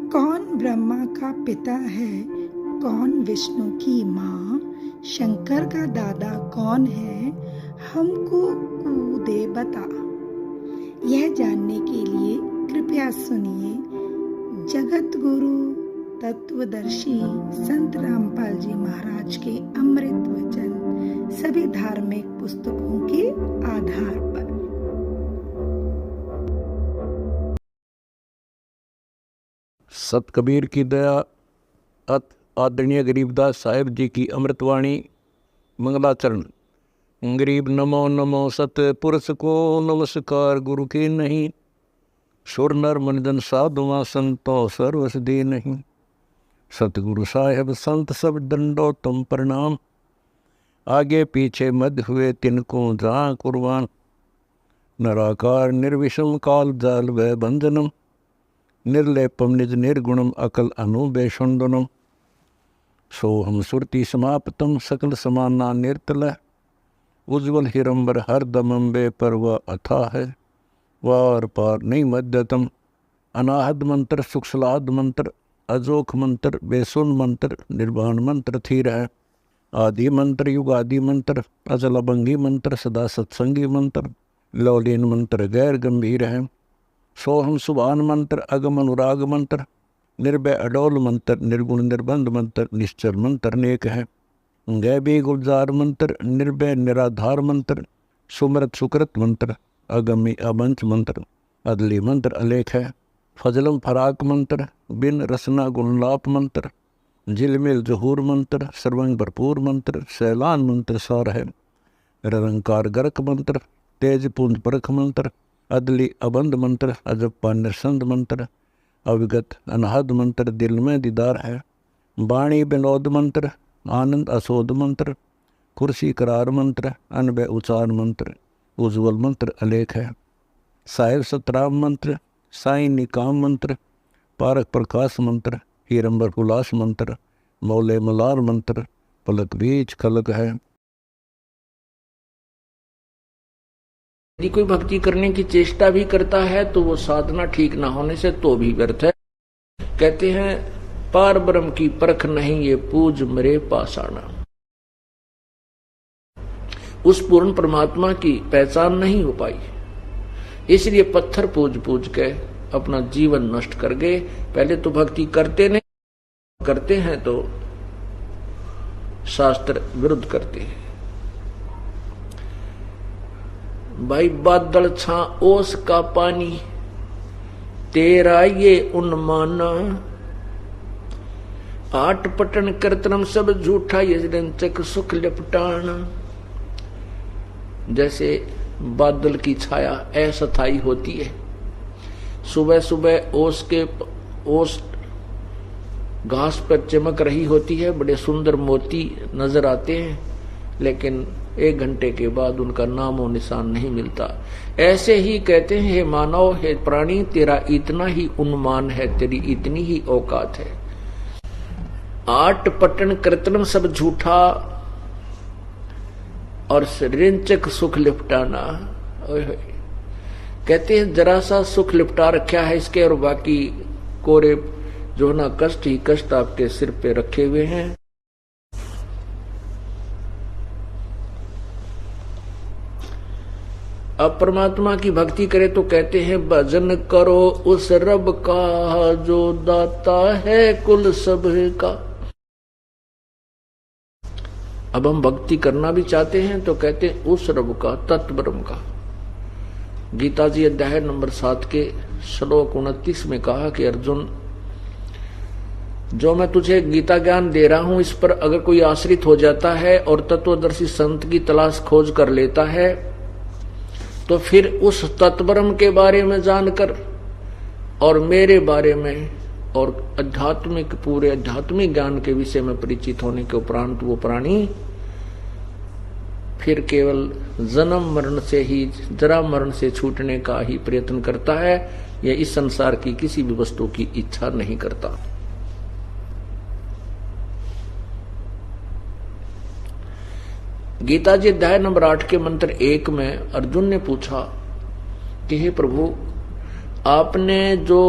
कौन ब्रह्मा का पिता है, कौन विष्णु की माँ, शंकर का दादा कौन है, हमको कूदे बता। यह जानने के लिए कृपया सुनिए जगत गुरु तत्वदर्शी संत रामपाल जी महाराज के अमृत वचन सभी धार्मिक पुस्तकों के आधार पर। सत कबीर की दया अत आदरणीय गरीबदास साहिब जी की अमृतवाणी मंगलाचरण। गरीब नमो नमो सत पुरुष को नमस्कार गुरु की नहीं, सुर नर मनजन साधुआ संतो सर्वस दी नहीं। सतगुरु साहेब संत सब दंडो तुम प्रणाम, आगे पीछे मध्य हुए तिनको जहाँ कुर्बान। नराकार निर्विषम काल जाल व बंधनम, निर्लेपम निज निर्गुणम अकल अनुबेशुंदनम। सोहम सुरति समाप्तम सकल समाना निर्तल, उज्ज्वल हिरंबर हर दमम बे परवा अथा है। वार पार नहीं मध्यतम, अनाहद मंत्र सुखसलाद मंत्र, अजोख मंत्र बेसुन मंत्र, निर्वाण मंत्र थीर है। आदि मंत्र युगादि मंत्र, अजल अभंगी मंत्र, सदा सत्संगी मंत्र, लौलीन मंत्र गैर गंभीर है। सोहम सुभान मंत्र, अगम अनुराग मंत्र, निर्भय अडोल मंत्र, निर्गुण निर्बंध मंत्र, निश्चल मंत्र नेक है। गैबी गुलजार मंत्र, निर्भय निराधार मंत्र, सुमृत सुकृत मंत्र, अगमी अबंच मंत्र, अदली मंत्र अलेख है। फजलम फराक मंत्र, बिन रसना गुणलाप मंत्र, झिलमिल जहूर मंत्र, सर्वंग भरपूर मंत्र, सैलान मंत्र सार है। निरंकार गर्क मंत्र, तेज पुंज परख मंत्र, अदली अबंध मंत्र, अजप्पा निरसंद मंत्र, अविगत अनहद मंत्र, दिल में दीदार है। वाणी विनोद मंत्र, आनंद असोद मंत्र, कुर्सी करार मंत्र, अनबय उचार मंत्र, उज्ज्वल मंत्र अलेख है। साहिब सतराम मंत्र, साई निकाम मंत्र, पारक प्रकाश मंत्र, हीरंबर उल्लास मंत्र, मौले मलार मंत्र, पलक बीच खलक है। यदि कोई भक्ति करने की चेष्टा भी करता है तो वो साधना ठीक ना होने से तो भी व्यर्थ है। कहते हैं पार ब्रह्म की परख नहीं, ये पूज मेरे पास आना। उस पूर्ण परमात्मा की पहचान नहीं हो पाई, इसलिए पत्थर पूज पूज के अपना जीवन नष्ट कर गए। पहले तो भक्ति करते नहीं, करते हैं तो शास्त्र विरुद्ध करते हैं। भाई बादल छा ओस का पानी, तेरा ये उन्माना, आट पटन करतनम सब झूठा, ये रंचक सुख लिपटाना। जैसे बादल की छाया अस्थायी होती है, सुबह सुबह ओस घास पर चमक रही होती है, बड़े सुंदर मोती नजर आते हैं, लेकिन 1 घंटे के बाद उनका नामो निशान नहीं मिलता। ऐसे ही कहते हैं हे मानव, हे प्राणी, तेरा इतना ही उन्मान है, तेरी इतनी ही औकात है। आट पटन कीर्तनम सब झूठा और रिंचक सुख लिपटाना। कहते हैं जरा सा सुख लिपटा रखा है इसके, और बाकी कोरे जो ना कष्ट ही कष्ट आपके सिर पे रखे हुए हैं। अब परमात्मा की भक्ति करे तो कहते हैं भजन करो उस रब का जो दाता है कुल सब का। अब हम भक्ति करना भी चाहते हैं तो कहते हैं उस रब का, तत्व ब्रह्म का। गीता जी अध्याय नंबर 7 के श्लोक 29 में कहा कि अर्जुन, जो मैं तुझे गीता ज्ञान दे रहा हूं, इस पर अगर कोई आश्रित हो जाता है और तत्वदर्शी संत की तलाश खोज कर लेता है, तो फिर उस तत्ब्रह्म के बारे में जानकर और मेरे बारे में और आध्यात्मिक पूरे आध्यात्मिक ज्ञान के विषय में परिचित होने के उपरांत वो प्राणी फिर केवल जन्म मरण से ही, जरा मरण से छूटने का ही प्रयत्न करता है, या इस संसार की किसी भी वस्तु की इच्छा नहीं करता। गीता जी अध्याय नंबर 8 के मंत्र 1 में अर्जुन ने पूछा कि हे प्रभु, आपने जो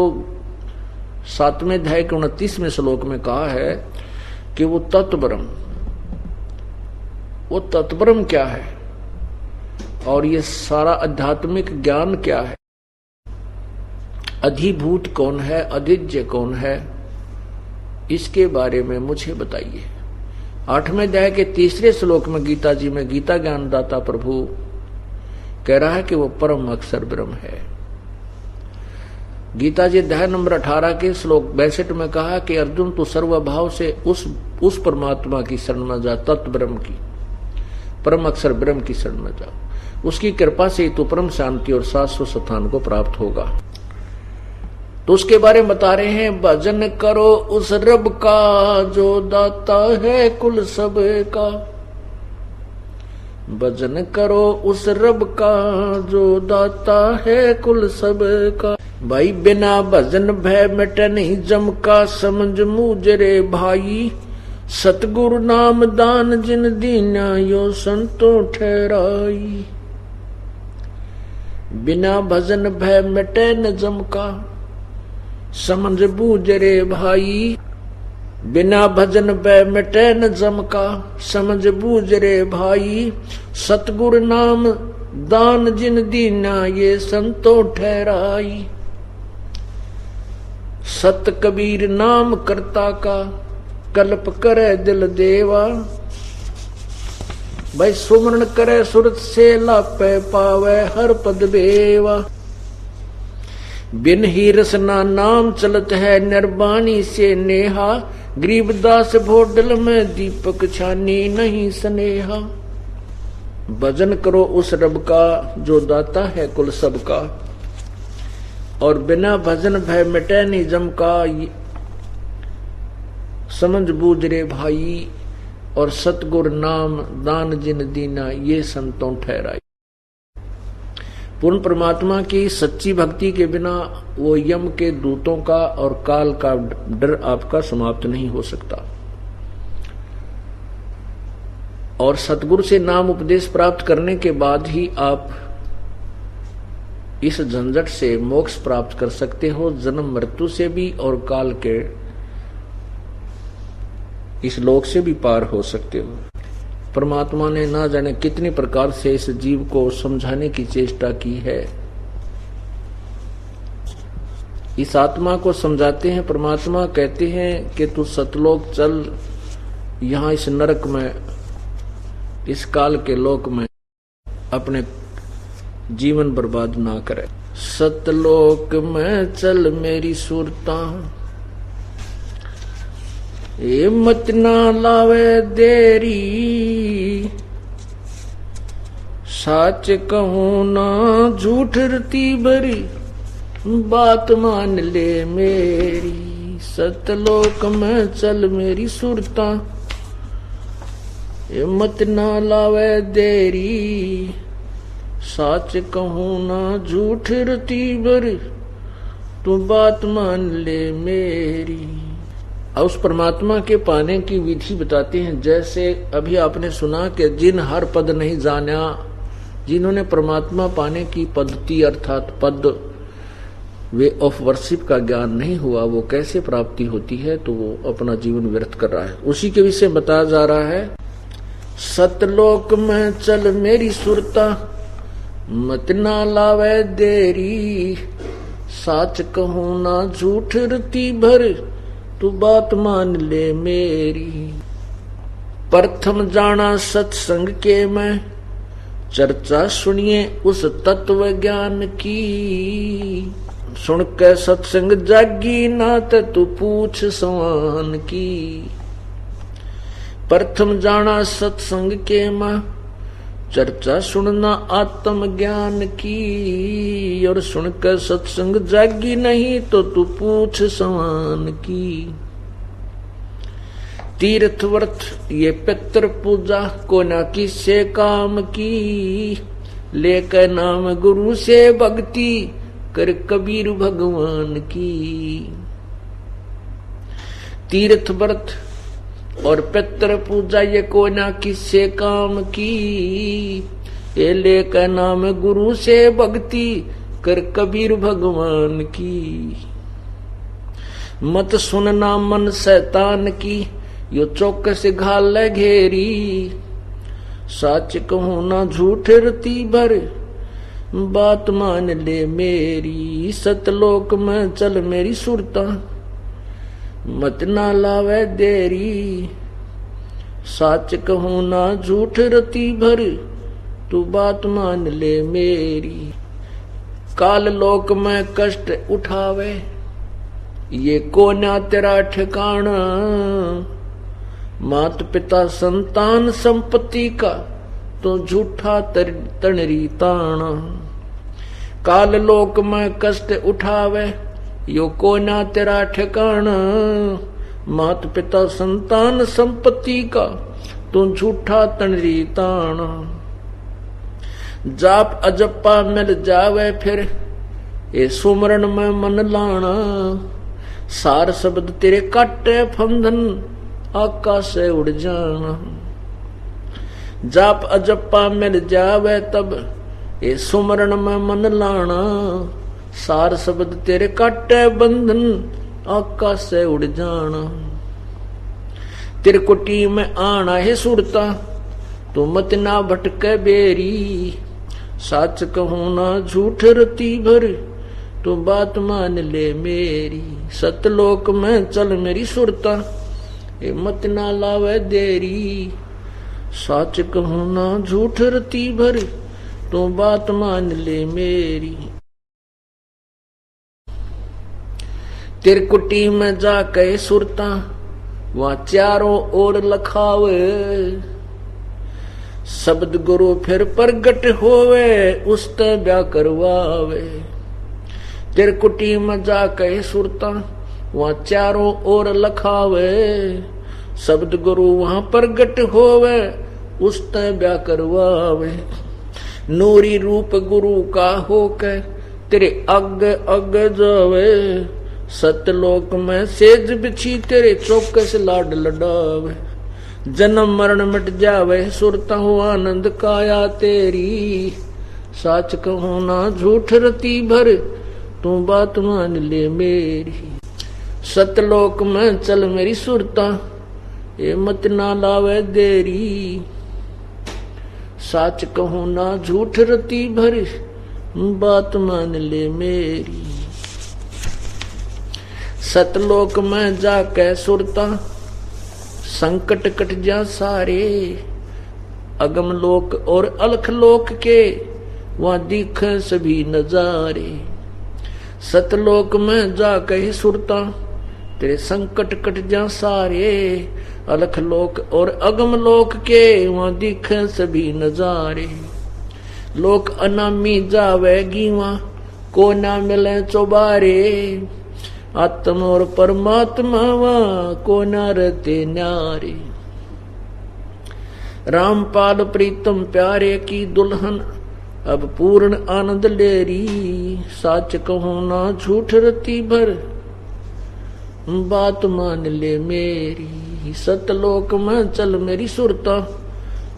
7वें अध्याय के 29वें श्लोक में कहा है कि वो तत्ब्रह्म क्या है और ये सारा आध्यात्मिक ज्ञान क्या है, अधिभूत कौन है, अधिज्य कौन है, इसके बारे में मुझे बताइए। 8वें अध्याय के 3 श्लोक में गीता जी में गीता ज्ञानदाता प्रभु कह रहा है कि वो परम अक्षर ब्रह्म है। गीता जी अध्याय नंबर 18 के श्लोक 62 में कहा कि अर्जुन तू सर्वभाव से उस परमात्मा की शरण में जा, तत्व ब्रह्म की, परम अक्षर ब्रह्म की शरण में जा, उसकी कृपा से ही तू परम शांति और शाश्वत स्थान को प्राप्त होगा। तो उसके बारे में बता रहे हैं, भजन करो उस रब का जो दाता है कुल सब का, भजन करो उस रब का जो दाता है कुल सब का। भाई बिना भजन भय मिटे नहीं जम का, समझ मुझरे भाई सतगुरु नाम दान जिन दीना यो संतो ठहराई। बिना भजन भय मिटे न जम का, समझ बूझ रे भाई। बिना भजन भय मिटे न जम का, समझ बूझ रे भाई। सतगुरु नाम दान जिन दीना ये संतो ठहराई। सत कबीर नाम करता का, कल्प करे दिल देवा। भाई सुमरण करे सुरत से लापे पावे हर पद बेवा। बिन ही रसना नाम चलत है निर्वाणी से नेहा। गरीबदास भोडल में दीपक छानी नहीं स्नेहा। भजन करो उस रब का जो दाता है कुल सब का, और बिना भजन भय मिटे नहीं जम का। समझ बूझ रे भाई, और सतगुर नाम दान जिन दीना ये संतों ठहराई। पूर्ण परमात्मा की सच्ची भक्ति के बिना वो यम के दूतों का और काल का डर आपका समाप्त नहीं हो सकता। और सतगुरु से नाम उपदेश प्राप्त करने के बाद ही आप इस झंझट से मोक्ष प्राप्त कर सकते हो, जन्म मृत्यु से भी और काल के इस लोक से भी पार हो सकते हो। परमात्मा ने ना जाने कितनी प्रकार से इस जीव को समझाने की चेष्टा की है। इस आत्मा को समझाते हैं, परमात्मा कहते हैं कि तू सतलोक चल, यहां इस नरक में, इस काल के लोक में अपने जीवन बर्बाद ना करे। सतलोक में चल मेरी सुरता, ये मत ना लावे देरी। सच कहूं ना झूठ रती भरी, बात मान ले मेरी। सतलोक में चल मेरी सुरता, ये मत ना लावे देरी। सच कहूं ना झूठ रती भरी, तू बात मान ले मेरी। उस परमात्मा के पाने की विधि बताते हैं। जैसे अभी आपने सुना कि जिन हर पद नहीं जाना, जिन्होंने परमात्मा पाने की पद्धति अर्थात पद वे ऑफ वर्शिप का ज्ञान नहीं हुआ, वो कैसे प्राप्ति होती है, तो वो अपना जीवन व्यर्थ कर रहा है। उसी के विषय बताया जा रहा है। सतलोक में चल मेरी सुरता, मत ना लावे देरी। साच कहूं ना झूठ रती भर, तू बात मान ले मेरी। प्रथम जाना सत्संग के मैं, चर्चा सुनिए उस तत्व ज्ञान की। सुन के सत्संग जागी नात, तू पूछ सवान की। प्रथम जाना सत्संग के मैं, चर्चा सुनना आत्म ज्ञान की। और सुनकर सत्संग जागी नहीं तो तू पूछ सवान की। तीर्थ व्रत ये पितृ पूजा को ना किसे काम की। लेकर नाम गुरु से भक्ति कर कबीर भगवान की। तीर्थ व्रत और पितृ पूजा ये को ना किससे काम की। ये लेकर नाम गुरु से भक्ति कर कबीर भगवान की। मत सुनना मन शैतान की, यो चौकस घाल घेरी। सच कहूं ना झूठ रती भर, बात मान ले मेरी। सतलोक में चल मेरी सुरता, मत ना लावे देरी। सच कहूं ना झूठ रती भर, तू बात मान ले मेरी। काल लोक में कष्ट उठावे, ये कोन्या तेरा ठिकाना। मात पिता संतान संपत्ति का, तो झूठा तणरी ताना। काल लोक में कष्ट उठावे, यो कोन्या तेरा ठिकाना। मात पिता संतान संपत्ति का, तो झूठा तणरी ताना। जाप अजप्पा मिल जावे फिर, ये सुमरण में मन लाना। सार शब्द तेरे काटे फंदन, आकाश से उड़ जाना। जाप अजप्पा मिल जावे तब, ये सुमरण में मन लाना। सार शब्द तेरे काटे बंधन, आकाश से उड़ जाना। त्रिकुटी में आना है सुरता, तू मत ना भटके बेरी। सच कहूं ना झूठ रती भर, तू बात मान ले मेरी। सतलोक में चल मेरी सुरता, ये मत ना लावे देरी। सच कहूं ना झूठ रती भर, तू बात मान ले मेरी। त्रिकुटी में जाके सुरता, वहां चारों ओर लखावे। शब्द गुरु फिर प्रगट होवे, उसते ब्याह करवावे। त्रिकुटी में जाके सुरता, वहां चारों ओर लखावे। शब्द गुरु वहां प्रगट होवे, उसते ब्याह करवावे। नूरी रूप गुरु का होके, तेरे अग अग जावे। सतलोक में सेज बिछी, तेरे चौकस लाड लडावे। जन्म मरण मिट जावे, सुरता हूँ आनंद काया तेरी। सच कहूं ना झूठ रती भर, तू बात मान ले मेरी। सतलोक में चल मेरी सुरता, ये मत ना लावे देरी। सच कहूं ना झूठ रती भर, बात मान ले मेरी। सतलोक में जाके सुरता, संकट कट जा सारे। अगम लोक और अलख लोक के, वहां दिख सभी नजारे। सतलोक में जाके सुरता, तेरे संकट कट जा सारे। अलख लोक और अगम लोक के, वहां दिख सभी नजारे। लोक अनामी जावेगी वहां, को ना मिले चौबारे। आत्मा और परमात्मा वहां, को ना रहते न्यारे। रामपाल प्रीतम प्यारे की दुल्हन, अब पूर्ण आनंद लेरी। सच कहूं ना झूठ रती भर, बात मान ले मेरी। सतलोक में चल मेरी सुरता,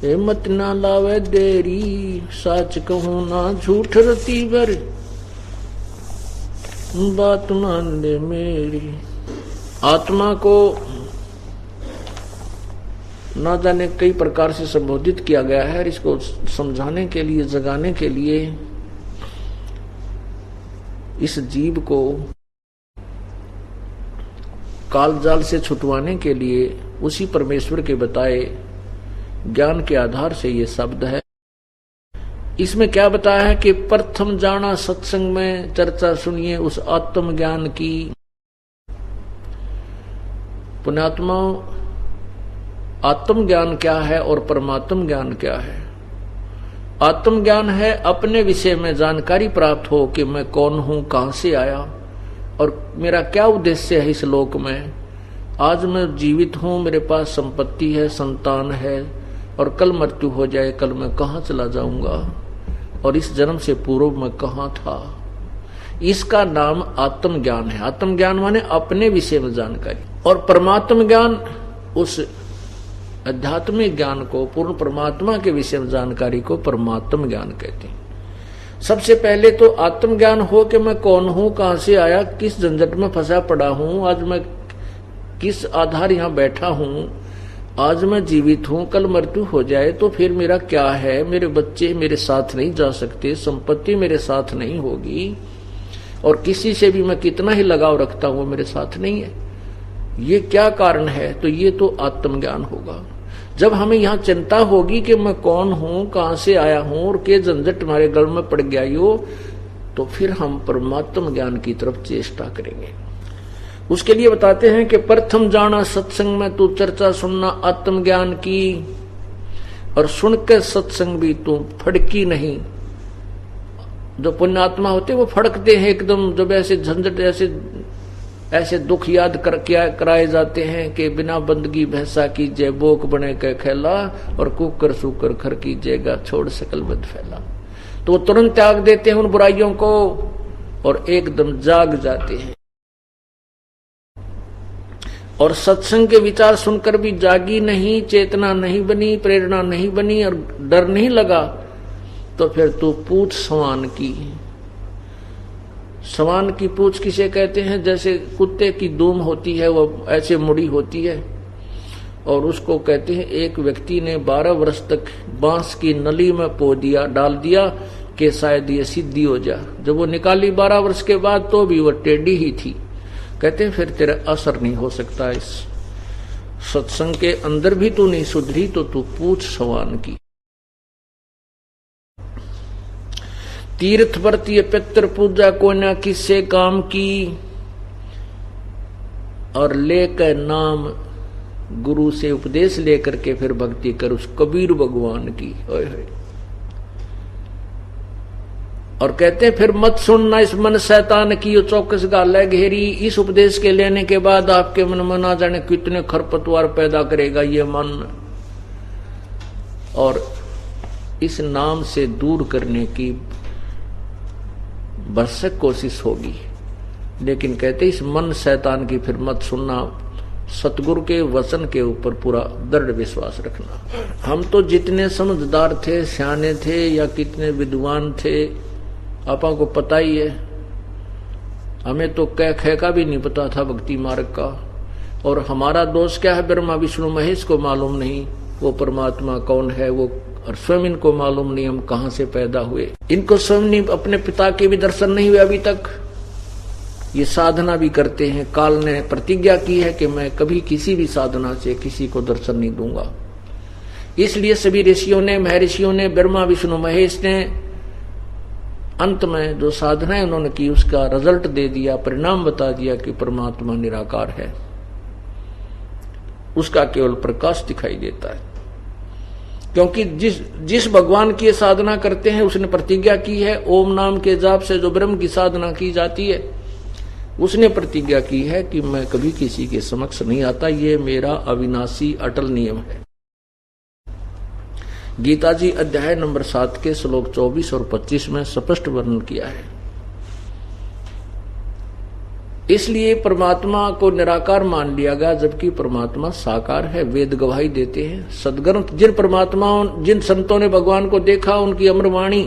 ये मत ना लावे देरी। सच कहूं ना झूठ रती भर, बात मान ले मेरी। आत्मा को ना जाने कई प्रकार से संबोधित किया गया है। इसको समझाने के लिए, जगाने के लिए, इस जीव को कालजाल से छुटवाने के लिए उसी परमेश्वर के बताए ज्ञान के आधार से ये शब्द है। इसमें क्या बताया है कि प्रथम जाना सत्संग में चर्चा सुनिए उस आत्म ज्ञान की। पुण्यात्मा, आत्म ज्ञान क्या है और परमात्म ज्ञान क्या है? आत्म ज्ञान है अपने विषय में जानकारी प्राप्त हो कि मैं कौन हूं, कहां से आया और मेरा क्या उद्देश्य है इस लोक में। आज मैं जीवित हूं, मेरे पास संपत्ति है, संतान है, और कल मृत्यु हो जाए, कल मैं कहां चला जाऊंगा और इस जन्म से पूर्व मैं कहां था। इसका नाम आत्म ज्ञान है। आत्म ज्ञान माने अपने विषय में जानकारी। और परमात्म ज्ञान उस आध्यात्मिक ज्ञान को, पूर्ण परमात्मा के विषय में जानकारी को परमात्म ज्ञान कहते हैं। सबसे पहले तो आत्मज्ञान हो कि मैं कौन हूं, कहां से आया, किस झंझट में फंसा पड़ा हूं, आज मैं किस आधार यहां बैठा हूं, आज मैं जीवित हूं, कल मृत्यु हो जाए तो फिर मेरा क्या है। मेरे बच्चे मेरे साथ नहीं जा सकते, संपत्ति मेरे साथ नहीं होगी, और किसी से भी मैं कितना ही लगाव रखता हूं मेरे साथ नहीं है। ये क्या कारण है? तो ये तो आत्मज्ञान होगा। जब हमें यहाँ चिंता होगी कि मैं कौन हूं, कहां से आया हूं और के झंझट हमारे गल में पड़ गया यो, तो फिर हम परमात्म ज्ञान की तरफ चेष्टा करेंगे। उसके लिए बताते हैं कि प्रथम जाना सत्संग में तू चर्चा सुनना आत्मज्ञान की, और सुनकर सत्संग भी तू फड़की नहीं। जो पुण्यात्मा होते वो फड़कते हैं एकदम, जब ऐसे झंझट ऐसे दुख याद कराए जाते हैं कि बिना बंदगी भैंसा की जय बोक बने के खेला, और कुकर सुकर खर की जयगा छोड़ सकल बद फैला। तो वो तुरंत त्याग देते हैं उन बुराइयों को और एकदम जाग जाते हैं। और सत्संग के विचार सुनकर भी जागी नहीं, चेतना नहीं बनी, प्रेरणा नहीं बनी और डर नहीं लगा, तो फिर तू पूछ सवान की। सवान की पूछ किसे कहते हैं? जैसे कुत्ते की दूम होती है, वो ऐसे मुड़ी होती है, और उसको कहते हैं एक व्यक्ति ने 12 वर्ष तक बांस की नली में डाल दिया कि शायद ये सिद्धि हो जा। जब वो निकाली 12 वर्ष के बाद तो भी वो टेढ़ी ही थी। कहते हैं फिर तेरा असर नहीं हो सकता, इस सत्संग के अंदर भी तू नहीं सुधरी तो तू पूछ सवान की। तीर्थ वर्तीय पितृ पूजा को न किससे काम की, और लेकर नाम गुरु से उपदेश लेकर के फिर भक्ति कर उस कबीर भगवान की। और कहते हैं फिर मत सुनना इस मन शैतान की, यो चौकस गाल है घेरी। इस उपदेश के लेने के बाद आपके मन में ना जाने कितने खरपतवार पैदा करेगा ये मन, और इस नाम से दूर करने की भरसक कोशिश होगी। लेकिन कहते इस मन शैतान की फिर मत सुनना, सतगुरु के वचन के ऊपर पूरा दृढ़ विश्वास रखना। हम तो जितने समझदार थे, सियाने थे या कितने विद्वान थे, आपा को पता ही है। हमें तो कै का भी नहीं पता था भक्ति मार्ग का। और हमारा दोष क्या है? ब्रह्मा विष्णु महेश को मालूम नहीं वो परमात्मा कौन है, वो और स्वयं इनको मालूम नहीं हम कहां से पैदा हुए। इनको स्वयं नहीं, अपने पिता के भी दर्शन नहीं हुए अभी तक। ये साधना भी करते हैं। काल ने प्रतिज्ञा की है कि मैं कभी किसी भी साधना से किसी को दर्शन नहीं दूंगा। इसलिए सभी ऋषियों ने, महर्षियों ने, ब्रह्मा विष्णु महेश ने अंत में जो साधनाएं उन्होंने की उसका रिजल्ट दे दिया, परिणाम बता दिया कि परमात्मा निराकार है। उसका केवल प्रकाश दिखाई देता है। क्योंकि जिस भगवान की साधना करते हैं उसने प्रतिज्ञा की है, ओम नाम के जाप से जो ब्रह्म की साधना की जाती है उसने प्रतिज्ञा की है कि मैं कभी किसी के समक्ष नहीं आता, ये मेरा अविनाशी अटल नियम है। गीता जी अध्याय नंबर 7 के श्लोक 24 और 25 में स्पष्ट वर्णन किया है। इसलिए परमात्मा को निराकार मान लिया गया, जबकि परमात्मा साकार है। वेद गवाही देते हैं। सदग्रंथ जिन परमात्माओं, जिन संतों ने भगवान को देखा, उनकी अमरवाणी,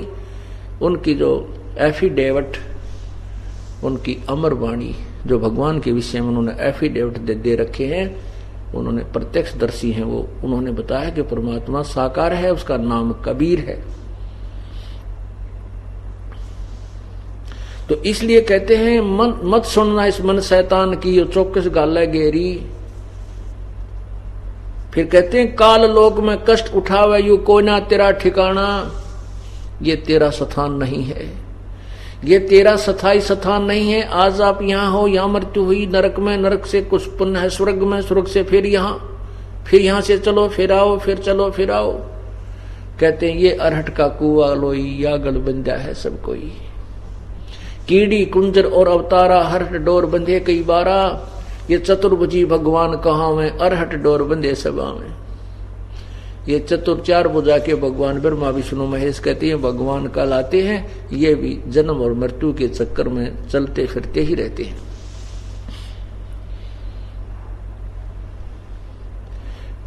उनकी जो एफिडेविट, उनकी अमरवाणी जो भगवान के विषय में उन्होंने एफिडेविट दे रखे हैं, उन्होंने प्रत्यक्षदर्शी हैं, वो उन्होंने बताया कि परमात्मा साकार है, उसका नाम कबीर है। तो इसलिए कहते हैं मत सुनना इस मन शैतान की, यो चौकस गाल गेरी। फिर कहते हैं काल लोक में कष्ट उठावे यू कोई ना तेरा ठिकाना, ये तेरा स्थान नहीं है, ये तेरा स्थायी स्थान नहीं है। आज आप यहाँ हो, यहाँ मृत्यु हुई, नरक में, नरक से कुछ पुण्य है स्वर्ग में, स्वर्ग से फिर यहाँ से चलो फिर आओ, फिर चलो फिर आओ। कहते हैं ये अरहट का कुआ लोई, या गल बंदा है सब कोई। कीड़ी कुंजर और अवतारा, हरहट डोर बंधे कई बारा। ये चतुर्भुजी भगवान कहाँ में, अरहट डोर बंधे सबा में। ये चतुर चार भुजा के भगवान ब्रह्मा विष्णु महेश कहते हैं भगवान कहलाते हैं। ये भी जन्म और मृत्यु के चक्कर में चलते फिरते ही रहते हैं।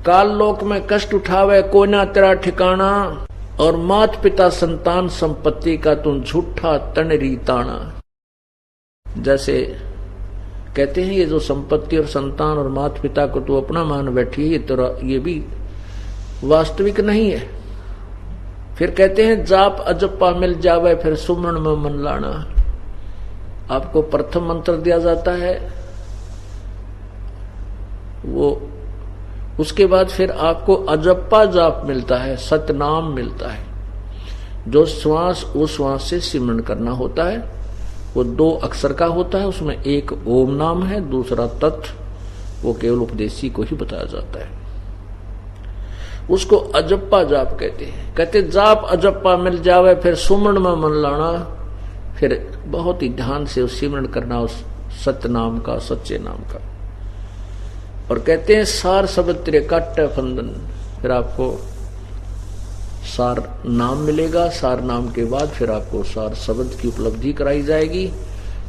काल लोक में कष्ट उठावे कोई ना तेरा ठिकाना, और मात पिता संतान संपत्ति का तुम झूठा तनरी ताना। जैसे कहते हैं ये जो संपत्ति और संतान और माता पिता को तू अपना मान बैठी है, ये तेरा ये भी वास्तविक नहीं है। फिर कहते हैं जाप अजप्पा मिल जावे फिर सुमरण में मन लाना। आपको प्रथम मंत्र दिया जाता है, वो उसके बाद फिर आपको अजप्पा जाप मिलता है, सतनाम मिलता है, जो श्वास उस श्वास से सिमरण करना होता है। वो 2 अक्षर का होता है, उसमें एक ओम नाम है, दूसरा तत्, वो केवल उपदेशी को ही बताया जाता है। उसको अजप्पा जाप कहते हैं। कहते जाप अजप्पा मिल जावे फिर सुमरण में मन लाना। फिर बहुत ही ध्यान से उस सिमरण करना उस सत्य नाम का, सच्चे नाम का। और कहते हैं सार शब्द तेरे काट फंदन। फिर आपको सार नाम मिलेगा, सार नाम के बाद फिर आपको सार शब्द की उपलब्धि कराई जाएगी।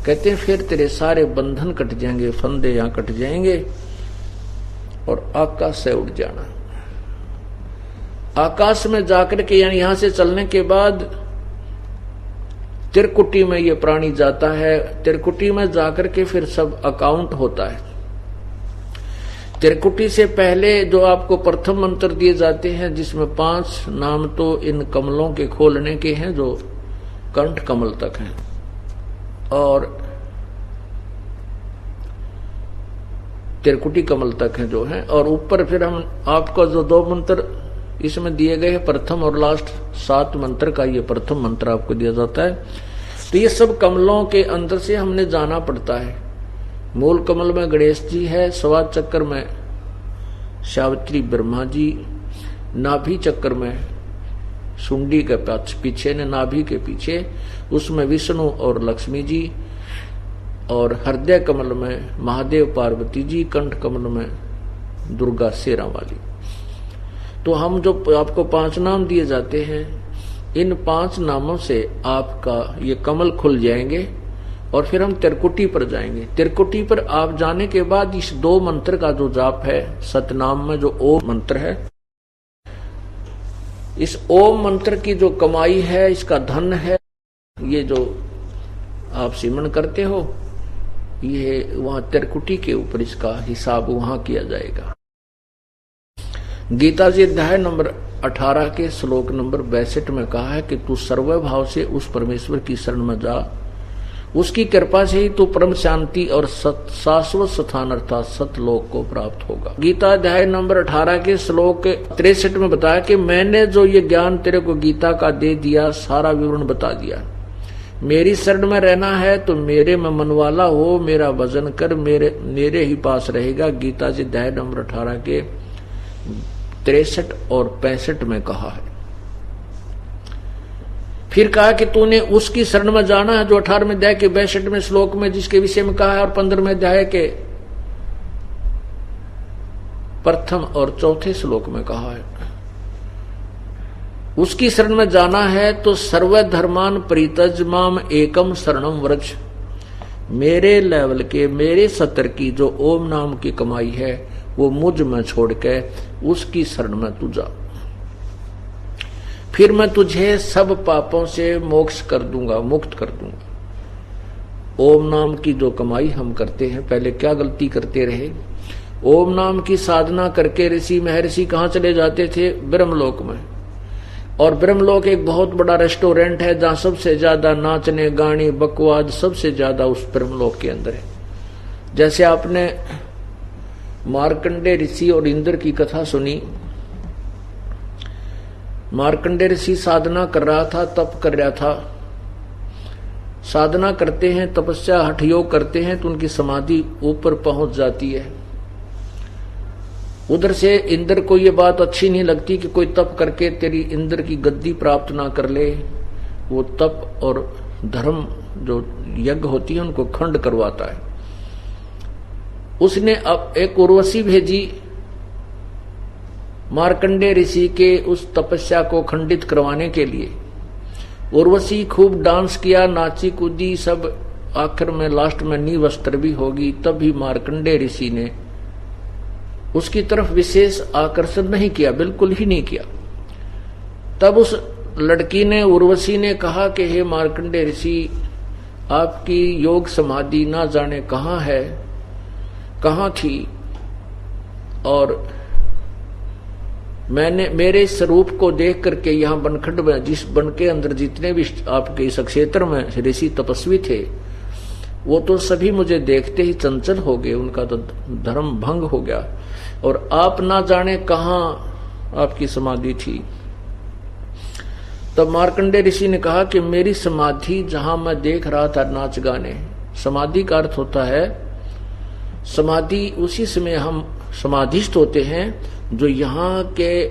कहते हैं फिर तेरे सारे बंधन कट जाएंगे, फंदे यहां कट जाएंगे और आकाश से उड़ जाना। आकाश में जाकर के यानी यहां से चलने के बाद त्रिकुटी में ये प्राणी जाता है। त्रिकुटी में जाकर के फिर सब अकाउंट होता है। त्रिकुटी से पहले जो आपको प्रथम मंत्र दिए जाते हैं, जिसमें 5 नाम तो इन कमलों के खोलने के हैं जो कंठ कमल तक हैं, और त्रिकुटी कमल तक हैं जो हैं। और ऊपर फिर हम आपको जो 2 मंत्र इसमें दिए गए हैं, प्रथम और लास्ट 7 मंत्र का ये प्रथम मंत्र आपको दिया जाता है। तो ये सब कमलों के अंदर से हमने जाना पड़ता है। मूल कमल में गणेश जी है, सवा चक्र में सावित्री ब्रह्मा जी, नाभि चक्र में सुंडी के पीछे ने नाभि के पीछे उसमें विष्णु और लक्ष्मी जी, और हृदय कमल में महादेव पार्वती जी, कंठ कमल में दुर्गा शेरा वाली। तो हम जो आपको 5 नाम दिए जाते हैं, इन 5 नामों से आपका ये कमल खुल जाएंगे और फिर हम त्रिकुटी पर जाएंगे। त्रिकुटी पर आप जाने के बाद इस 2 मंत्र का जो जाप है, सतनाम में जो ओम मंत्र है, इस ओम मंत्र की जो कमाई है, इसका धन है, ये जो आप सिमरण करते हो, ये वहां त्रिकुटी के ऊपर इसका हिसाब वहां किया जाएगा। गीता जी अध्याय नंबर 18 के श्लोक नंबर 62 में कहा है कि तू सर्वभाव से उस परमेश्वर की शरण में जा, उसकी कृपा से ही तू परम शांति और शाश्वत स्थान अर्थात सतलोक को प्राप्त होगा। गीता अध्याय नंबर 18 के श्लोक 63 में बताया कि मैंने जो ये ज्ञान तेरे को गीता का दे दिया, सारा विवरण बता दिया। मेरी शरण में रहना है तो मेरे में मनवाला हो, मेरा भजन कर, मेरे ही पास रहेगा। गीता जी अध्याय नंबर 18 के 63 और 65 में कहा है। फिर कहा कि तूने उसकी शरण में जाना है जो 18वें अध्याय के 62वें श्लोक में जिसके विषय में कहा है, और 15वें अध्याय के प्रथम और चौथे श्लोक में कहा है। उसकी शरण में जाना है तो सर्व धर्मान परित्यज माम एकम शरणम व्रज। मेरे लेवल के, मेरे सत्र की जो ओम नाम की कमाई है, वो मुझ में छोड़ के उसकी शरण में तू जा, फिर मैं तुझे सब पापों से मोक्ष कर दूंगा, मुक्त कर दूंगा। ओम नाम की जो कमाई हम करते हैं, पहले क्या गलती करते रहे, ओम नाम की साधना करके ऋषि महर्षि कहाँ चले जाते थे? ब्रह्मलोक में। और ब्रह्मलोक एक बहुत बड़ा रेस्टोरेंट है जहां सबसे ज्यादा नाचने गाने बकवाद सबसे ज्यादा उस ब्रह्मलोक के अंदर है। जैसे आपने मार्कंडे ऋषि और इंद्र की कथा सुनी। मार्कंडे ऋषि साधना कर रहा था, तप कर रहा था। साधना करते हैं, तपस्या हठ योग करते हैं तो उनकी समाधि ऊपर पहुंच जाती है। उधर से इंद्र को ये बात अच्छी नहीं लगती कि कोई तप करके तेरी इंद्र की गद्दी प्राप्त ना कर ले। वो तप और धर्म जो यज्ञ होती है उनको खंड करवाता है। उसने अब एक उर्वशी भेजी मार्कंडे ऋषि के उस तपस्या को खंडित करवाने के लिए। उर्वशी खूब डांस किया, नाची कूदी, सब आखिर में लास्ट में निवस्त्र भी होगी। तब भी मार्कंडे ऋषि ने उसकी तरफ विशेष आकर्षण नहीं किया, बिल्कुल ही नहीं किया। तब उस लड़की ने, उर्वशी ने कहा कि हे मार्कंडेय ऋषि, आपकी योग समाधि ना जाने कहाँ है, कहाँ थी, और मैंने मेरे स्वरूप को देख करके यहाँ बनखंड में, जिस बन के अंदर जितने भी आपके इस क्षेत्र में ऋषि तपस्वी थे, वो तो सभी मुझे देखते ही चंचल हो गए, उनका तो धर्म भंग हो गया, और आप ना जाने कहाँ आपकी समाधि थी। तब मार्कंडेय ऋषि ने कहा कि मेरी समाधि जहां मैं देख रहा था नाच गाने, समाधि का अर्थ होता है समाधि, उसी समय हम समाधिस्थ होते हैं जो यहाँ के,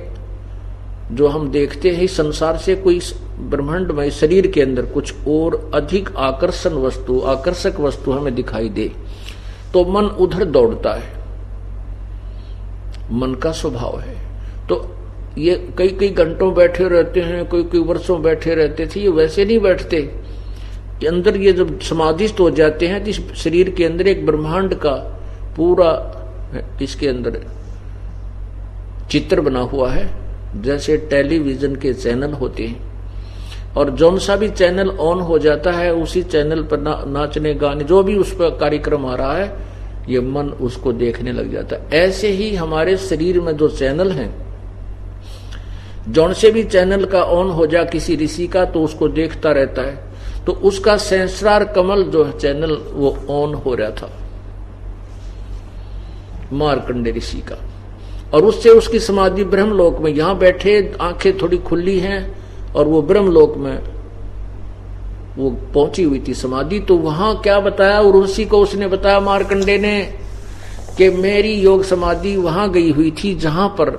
जो हम देखते हैं संसार से कोई ब्रह्मांडमय शरीर के अंदर कुछ और अधिक आकर्षक वस्तु हमें दिखाई दे तो मन उधर दौड़ता है, मन का स्वभाव है। तो ये कई घंटों बैठे रहते हैं, कोई वर्षों बैठे रहते थे, ये वैसे नहीं बैठते। अंदर ये जब समाधिस्थ हो जाते हैं तो इस शरीर के अंदर एक ब्रह्मांड का पूरा इसके अंदर चित्र बना हुआ है, जैसे टेलीविजन के चैनल होते हैं, और जौन सा भी चैनल ऑन हो जाता है उसी चैनल पर नाचने गाने जो भी उस पर कार्यक्रम आ रहा है, ये मन उसको देखने लग जाता है। ऐसे ही हमारे शरीर में जो चैनल हैं, जौन से भी चैनल का ऑन हो जा किसी ऋषि का तो उसको देखता रहता है, तो उसका सहस्रार कमल जो चैनल वो ऑन हो रहा था मार्कंडेय ऋषि का, और उससे उसकी समाधि ब्रह्मलोक में, यहां बैठे आंखें थोड़ी खुली हैं और वो ब्रह्मलोक में वो पहुंची हुई थी समाधि। तो वहां क्या बताया, और उसी को उसने बताया मार्कंडेय ने कि मेरी योग समाधि वहां गई हुई थी जहां पर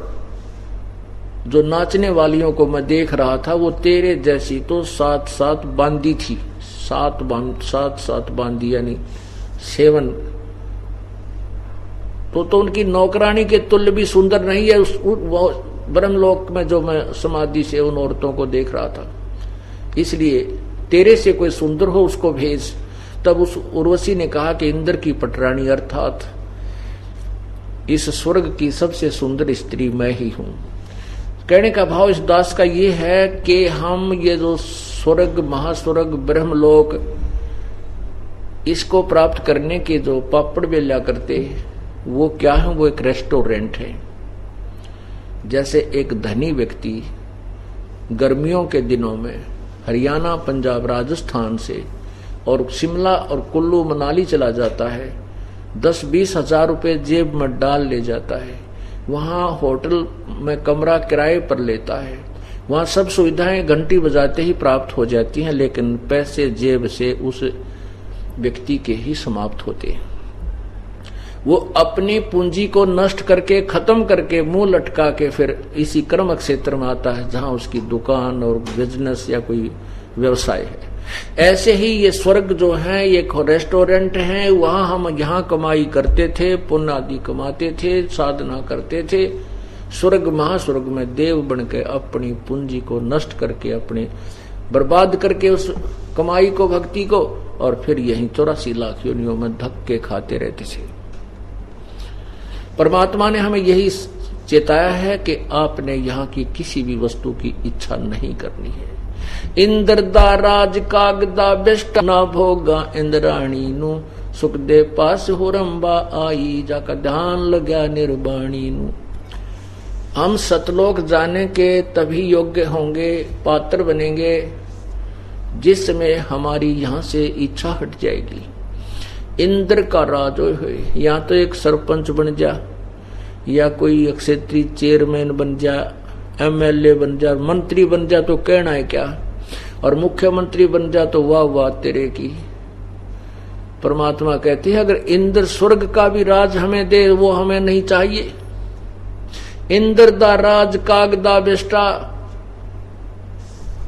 जो नाचने वालियों को मैं देख रहा था वो तेरे जैसी तो सात बांदी थी, सात बांदी यानी 7। तो उनकी नौकरानी के तुल्य भी सुंदर नहीं है उस ब्रह्मलोक में जो मैं समाधि से उन औरतों को देख रहा था, इसलिए तेरे से कोई सुंदर हो उसको भेज। तब उस उर्वशी ने कहा कि इंद्र की पटरानी अर्थात इस स्वर्ग की सबसे सुंदर स्त्री मैं ही हूं। कहने का भाव इस दास का ये है कि हम ये जो स्वर्ग, महास्वर्ग, ब्रह्मलोक, इसको प्राप्त करने के जो पापड़ बेला करते वो क्या है, वो एक रेस्टोरेंट है। जैसे एक धनी व्यक्ति गर्मियों के दिनों में हरियाणा, पंजाब, राजस्थान से और शिमला और कुल्लू मनाली चला जाता है, 10-20 हजार रुपए जेब में डाल ले जाता है, वहां होटल में कमरा किराए पर लेता है, वहां सब सुविधाएं घंटी बजाते ही प्राप्त हो जाती हैं, लेकिन पैसे जेब से उस व्यक्ति के ही समाप्त होते हैं। वो अपनी पूंजी को नष्ट करके, खत्म करके, मुंह लटका के फिर इसी कर्म क्षेत्र में आता है जहां उसकी दुकान और बिजनेस या कोई व्यवसाय है। ऐसे ही ये स्वर्ग जो है ये रेस्टोरेंट है, वहां हम यहाँ कमाई करते थे, पुण्य आदि कमाते थे, साधना करते थे। स्वर्ग, महास्वर्ग में देव बन के अपनी पूंजी को नष्ट करके, अपने बर्बाद करके उस कमाई को, भक्ति को, और फिर यही 84 लाख योनियों में धक्के खाते रहते थे। परमात्मा ने हमें यही चेताया है कि आपने यहाँ की किसी भी वस्तु की इच्छा नहीं करनी है। इंद्र दा राज कागदा बेस्ट ना भोगा इंद्राणी नु, सुख दे पास हो रंबा आई जाका ध्यान लग्या निर्वाणी नु। हम सतलोक जाने के तभी योग्य होंगे, पात्र बनेंगे, जिस समय हमारी यहाँ से इच्छा हट जाएगी। इंद्र का राज हो, या तो एक सरपंच बन जा, या कोई क्षेत्रीय चेयरमैन बन जा, एमएलए बन जा, मंत्री बन जा तो कहना है क्या, और मुख्यमंत्री बन जा तो वाह वाह तेरे की। परमात्मा कहती है अगर इंद्र स्वर्ग का भी राज हमें दे वो हमें नहीं चाहिए। इंद्र दा राज कागदा बेस्टा,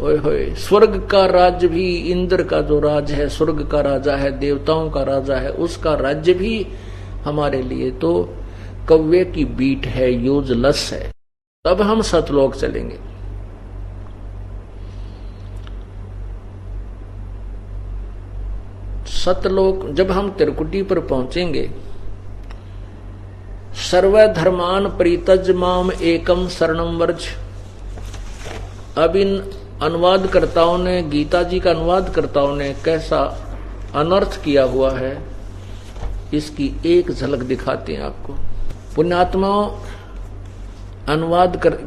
ओए होए, स्वर्ग का राज्य भी, इंद्र का जो राज है, स्वर्ग का राजा है, देवताओं का राजा है, उसका राज्य भी हमारे लिए तो कौवे की बीट है, यूजलेस है। तब हम सतलोक चलेंगे। सतलोक जब हम त्रिकुटी पर पहुंचेंगे, सर्वधर्मान परित्यज माम एकम शरणम वर्ज। अब इन अनुवादकर्ताओं ने, गीता जी का अनुवादकर्ताओं ने कैसा अनर्थ किया हुआ है, इसकी एक झलक दिखाते हैं आपको। पुण्यात्माओं,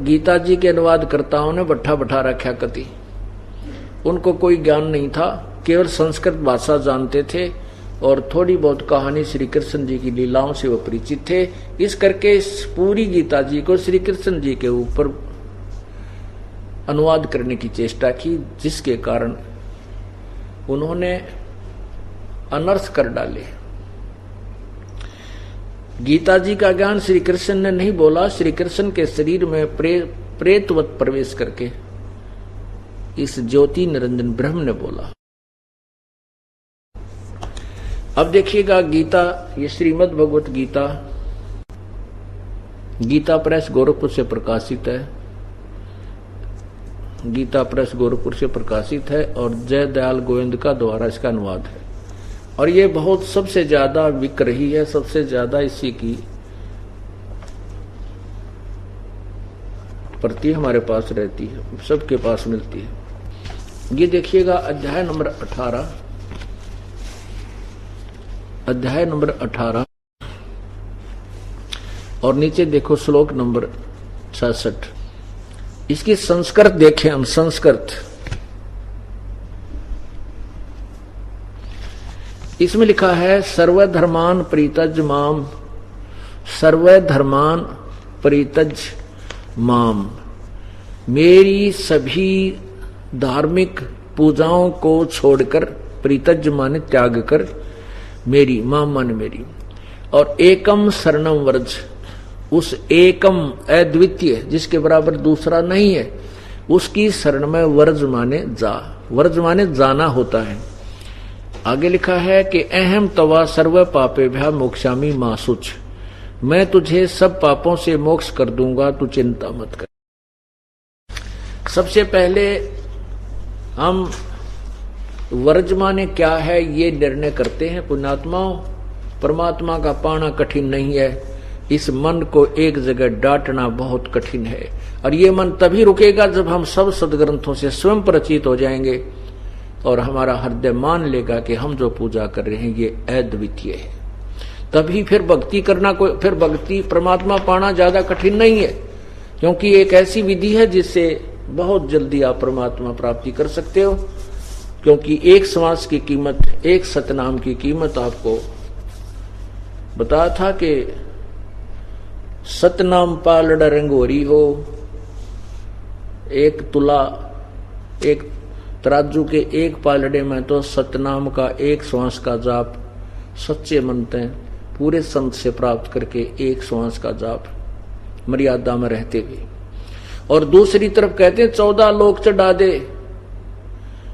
गीता जी के अनुवादकर्ताओं ने बट्ठा बैठा रखा कति। उनको कोई ज्ञान नहीं था, केवल संस्कृत भाषा जानते थे और थोड़ी बहुत कहानी श्री कृष्ण जी की लीलाओं से वो परिचित थे। इस करके इस पूरी गीता जी को श्री कृष्ण जी के ऊपर अनुवाद करने की चेष्टा की, जिसके कारण उन्होंने अनर्थ कर डाले। गीता जी का ज्ञान श्री कृष्ण ने नहीं बोला, श्री कृष्ण के शरीर में प्रेतवत प्रवेश करके इस ज्योति निरंजन ब्रह्म ने बोला। अब देखिएगा गीता, ये श्रीमद् भगवत गीता, गीता प्रेस गोरखपुर से प्रकाशित है। गीता प्रेस गोरखपुर से प्रकाशित है और जय दयाल गोविंद का द्वारा इसका अनुवाद है। और ये बहुत सबसे ज्यादा बिक रही है, सबसे ज्यादा इसी की प्रति हमारे पास रहती है, सबके पास मिलती है। ये देखिएगा अध्याय नंबर 18, अध्याय नंबर 18 और नीचे देखो श्लोक नंबर 66। इसकी संस्कृत देखें हम, संस्कृत इसमें लिखा है सर्वधर्मान परित्यज माम, सर्वधर्मान परित्यज माम, मेरी सभी धार्मिक पूजाओं को छोड़कर, परित्यज माने त्याग कर, मेरी, माम माने मेरी, और एकम शरणम व्रज, उस एकम अद्वितीय जिसके बराबर दूसरा नहीं है, उसकी शरण में व्रज माने जा, व्रज माने जाना होता है। आगे लिखा है कि अहम तवा सर्व पापे भ्या मोक्षामी मासुच, मैं तुझे सब पापों से मोक्ष कर दूंगा, तू चिंता मत कर। सबसे पहले हम व्रज माने क्या है ये निर्णय करते हैं। पुण्यात्माओं, परमात्मा का पाना कठिन नहीं है, इस मन को एक जगह डांटना बहुत कठिन है। और ये मन तभी रुकेगा जब हम सब सदग्रंथों से स्वयं परिचित हो जाएंगे और हमारा हृदय मान लेगा कि हम जो पूजा कर रहे हैं ये अद्वितीय है। तभी फिर भक्ति करना, कोई फिर भक्ति परमात्मा पाना ज्यादा कठिन नहीं है, क्योंकि एक ऐसी विधि है जिससे बहुत जल्दी आप परमात्मा प्राप्ति कर सकते हो। क्योंकि एक श्वास की कीमत, एक सतनाम की कीमत आपको बताया था कि सतनाम पालड़ रंगोरी हो, एक तुला, एक तराजू के एक पालड़े में तो सतनाम का एक श्वास का जाप सच्चे मनते पूरे संत से प्राप्त करके एक श्वास का जाप मर्यादा में रहते हुए। और दूसरी तरफ कहते हैं 14 लोक चढ़ा दे,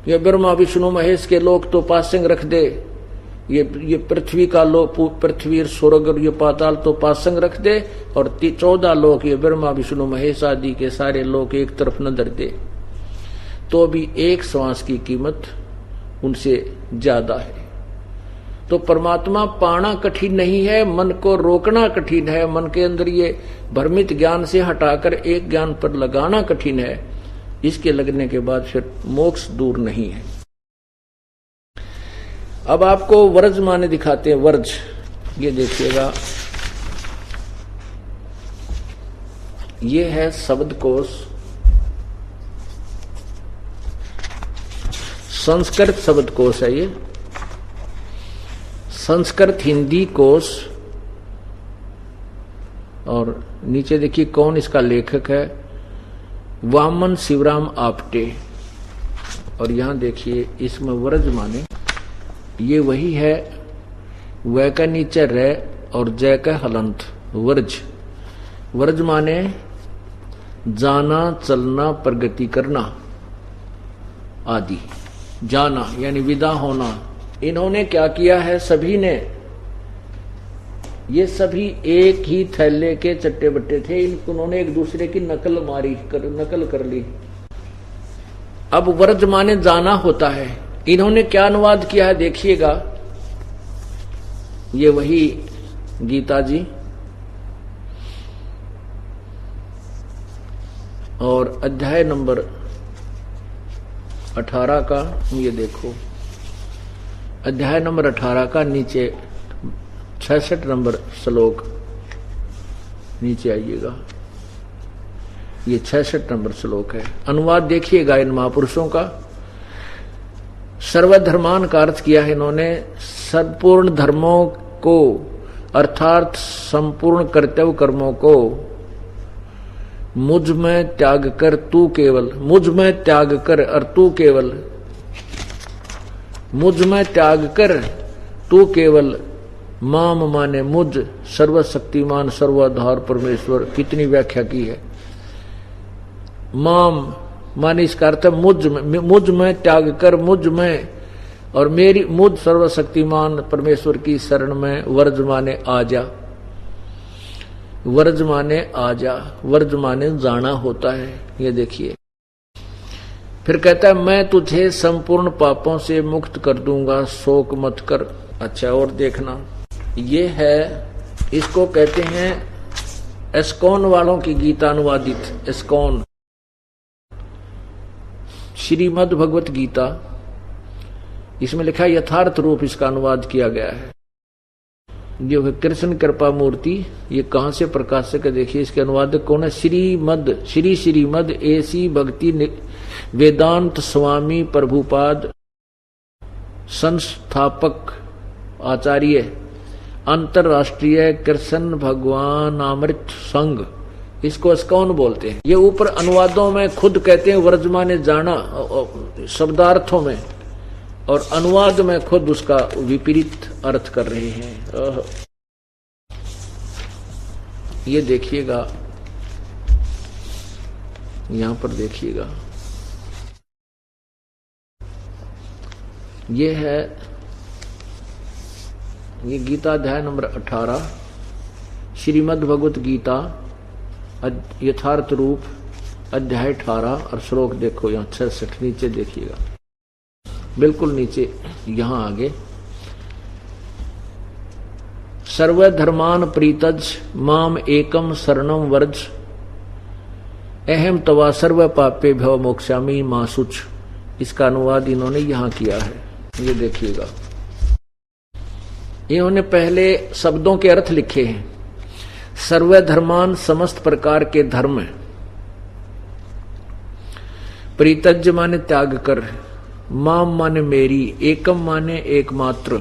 ये ब्रह्मा विष्णु महेश के लोक तो पासंग रख दे, ये पृथ्वी का लोक, पृथ्वी स्वर्ग और ये पाताल तो पासंग रख दे, और 14 लोक ये ब्रह्मा विष्णु महेश आदि के सारे लोक एक तरफ न धर दे, तो भी एक श्वास की कीमत उनसे ज्यादा है। तो परमात्मा पाना कठिन नहीं है, मन को रोकना कठिन है, मन के अंदर ये भ्रमित ज्ञान से हटाकर एक ज्ञान पर लगाना कठिन है। इसके लगने के बाद फिर मोक्ष दूर नहीं है। अब आपको व्रज माने दिखाते हैं। व्रज, ये देखिएगा, ये है शब्दकोश, संस्कृत शब्दकोश है ये, संस्कृत हिंदी कोश। और नीचे देखिए कौन इसका लेखक है, वामन शिवराम आपटे। और यहां देखिए इसमें व्रज माने ये वही है, वह का नीचे रे और जय का हलंत, व्रज। व्रज माने जाना, चलना, प्रगति करना आदि। जाना यानी विदा होना। इन्होंने क्या किया है, सभी ने, ये सभी एक ही थैले के चट्टे बट्टे थे, उन्होंने एक दूसरे की नकल कर ली। अब व्रज माने जाना होता है। इन्होंने क्या अनुवाद किया है देखिएगा, ये वही गीता जी और अध्याय नंबर 18 का, ये देखो अध्याय नंबर 18 का नीचे 66 नंबर श्लोक, नीचे आइएगा, ये 66 नंबर श्लोक है। अनुवाद देखिएगा इन महापुरुषों का। सर्वधर्मान का अर्थ किया है इन्होंने संपूर्ण धर्मों को, अर्थात संपूर्ण कर्तव्य कर्मों को मुझ में त्याग कर तू केवल, मुझ में त्याग कर और तू केवल, मुझ में त्याग कर तू केवल, माम माने मुझ, सर्वशक्तिमान सर्वाधार परमेश्वर। कितनी व्याख्या की है। माम माने इसका अर्थ है मुझ में त्याग कर, मुझ में और मेरी, मुझ सर्वशक्तिमान परमेश्वर की शरण में, वर्ज माने आजा, वर्ज माने आजा, वर्ज माने जाना होता है। ये देखिए फिर कहता है मैं तुझे संपूर्ण पापों से मुक्त कर दूंगा, शोक मत कर। अच्छा और देखना, ये है, इसको कहते हैं एस्कॉन वालों की गीता अनुवादित, एस्कॉन श्रीमद् भगवत गीता, इसमें लिखा है यथार्थ रूप, इसका अनुवाद किया गया है। जो है कृष्ण कृपा मूर्ति, ये कहां से प्रकाशक है देखिए, इसके अनुवादक कौन है, श्रीमद एसी भक्ति वेदांत स्वामी प्रभुपाद, संस्थापक आचार्य अंतरराष्ट्रीय कृष्ण भगवान अमृत संघ, इसको एस्कॉन बोलते हैं। ये ऊपर अनुवादों में खुद कहते हैं वर्जमाने जाना शब्दार्थों में, और अनुवाद में खुद उसका विपरीत अर्थ कर रहे हैं। ये देखिएगा, यहां पर देखिएगा, ये है, ये गीता अध्याय नंबर 18, श्रीमद् भगवत गीता यथार्थ रूप अध्याय 18 और श्लोक देखो यहाँ 66, नीचे देखिएगा, बिल्कुल नीचे, यहां आगे, सर्वधर्मान प्रीतज माम एकम शरणम वर्ज, अहम तवा सर्व पापे भव मोक्षामि मां शुच। इसका अनुवाद इन्होंने यहां किया है। ये देखिएगा, इन्होंने पहले शब्दों के अर्थ लिखे हैं। सर्वधर्मान समस्त प्रकार के धर्म, प्रीतज माने त्याग कर, माम माने मेरी, एकम माने एकमात्र,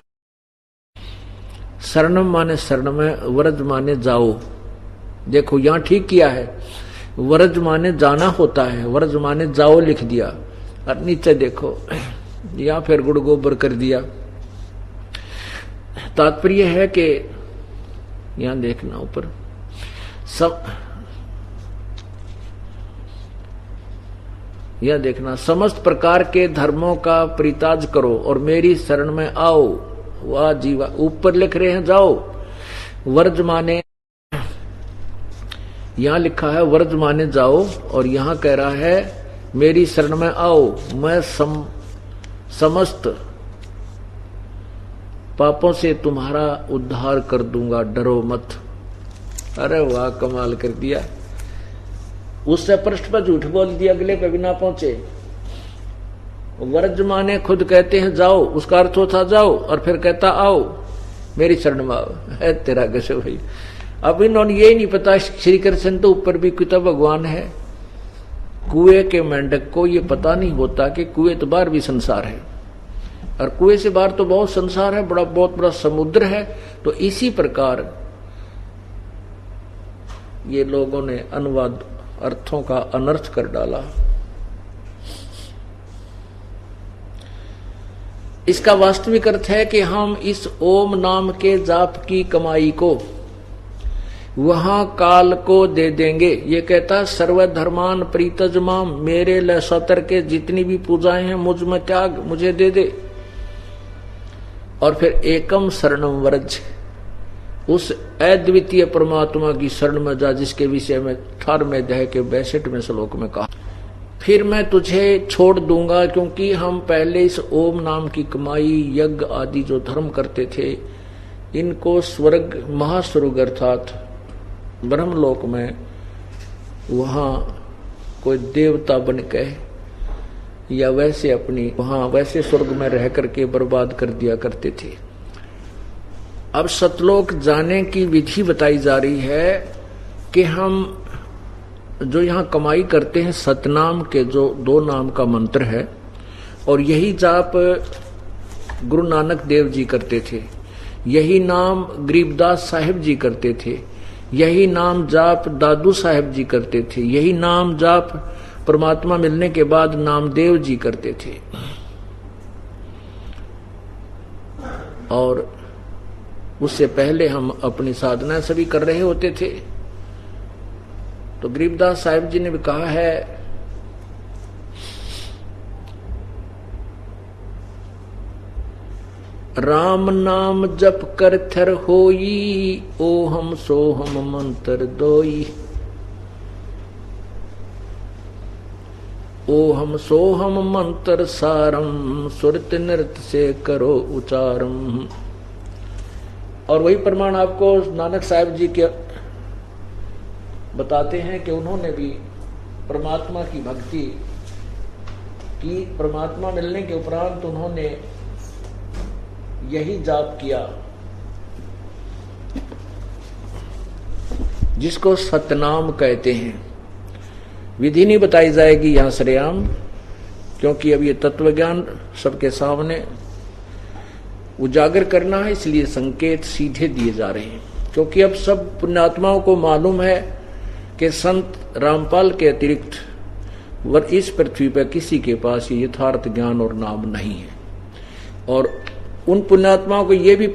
शरणम माने शरण में, व्रज माने जाओ। देखो यहां ठीक किया है, व्रज माने जाना होता है, व्रज माने जाओ लिख दिया, और नीचे देखो यहां फिर गुड़ गोबर कर दिया। तात्पर्य है कि यहां देखना ऊपर सब, यह देखना, समस्त प्रकार के धर्मों का परित्याग करो और मेरी शरण में आओ। वाह जीवा, ऊपर लिख रहे हैं जाओ, वर्ज माने, यहां लिखा है वर्ज माने जाओ, और यहां कह रहा है मेरी शरण में आओ, मैं समस्त पापों से तुम्हारा उद्धार कर दूंगा, डरो मत। अरे वाह, कमाल कर दिया। उससे पृष्ठ पर झूठ बोल दिया, अगले पे भी ना पहुंचे। वर्ज माने खुद कहते हैं जाओ, उसका अर्थ होता जाओ, और फिर कहता आओ मेरी शरण में आओ। है तेरा गसे भाई। अब इन्होंने ये नहीं पता श्री कृष्ण तो ऊपर भी कितना भगवान है। कुएं के मेंढक को ये पता नहीं होता कि कुएं तो बाहर भी संसार है, और कुएं से बाहर तो बहुत संसार है, बहुत बड़ा समुद्र है। तो इसी प्रकार ये लोगों ने अनुवाद अर्थों का अनर्थ कर डाला। इसका वास्तविक अर्थ है कि हम इस ओम नाम के जाप की कमाई को वहां काल को दे देंगे। ये कहता सर्वधर्मान प्रीतज माम, मेरे ल सतर के जितनी भी पूजाएं हैं मुझ में त्याग, मुझे दे दे। और फिर एकम शरणम व्रज, उस अद्वितीय परमात्मा की शरण में जा, जिसके विषय में 18वें अध्याय के 62वें श्लोक में कहा। फिर मैं तुझे छोड़ दूंगा, क्योंकि हम पहले इस ओम नाम की कमाई, यज्ञ आदि जो धर्म करते थे, इनको स्वर्ग, महास्वर्ग अर्थात ब्रह्मलोक में, वहां कोई देवता बन के या वैसे अपनी वहां वैसे स्वर्ग में रह करके बर्बाद कर दिया करते थे। अब सतलोक जाने की विधि बताई जा रही है कि हम जो यहाँ कमाई करते हैं सतनाम के जो 2 नाम का मंत्र है, और यही जाप गुरु नानक देव जी करते थे, यही नाम गरीबदास साहिब जी करते थे, यही नाम जाप दादू साहिब जी करते थे, यही नाम जाप परमात्मा मिलने के बाद नामदेव जी करते थे। और उससे पहले हम अपनी साधना सभी कर रहे होते थे। तो गरीबदास साहिब जी ने भी कहा है, राम नाम जप कर थर होई, ओहम सोहम मंत्र दोई। ओहम सोहम मंत्र सारम, सुरत नृत्य से करो उचारम। और वही प्रमाण आपको नानक साहिब जी के बताते हैं कि उन्होंने भी परमात्मा की भक्ति की। परमात्मा मिलने के उपरांत उन्होंने यही जाप किया जिसको सतनाम कहते हैं। विधि नहीं बताई जाएगी यहां सरेआम, क्योंकि अब ये तत्व ज्ञान सबके सामने उजागर करना है, इसलिए संकेत सीधे दिए जा रहे हैं। क्योंकि अब सब पुण्यात्माओं को मालूम है कि संत रामपाल के अतिरिक्त इस पृथ्वी पर किसी के पास ये यथार्थ ज्ञान और नाम नहीं है। और उन पुण्यात्माओं को ये भी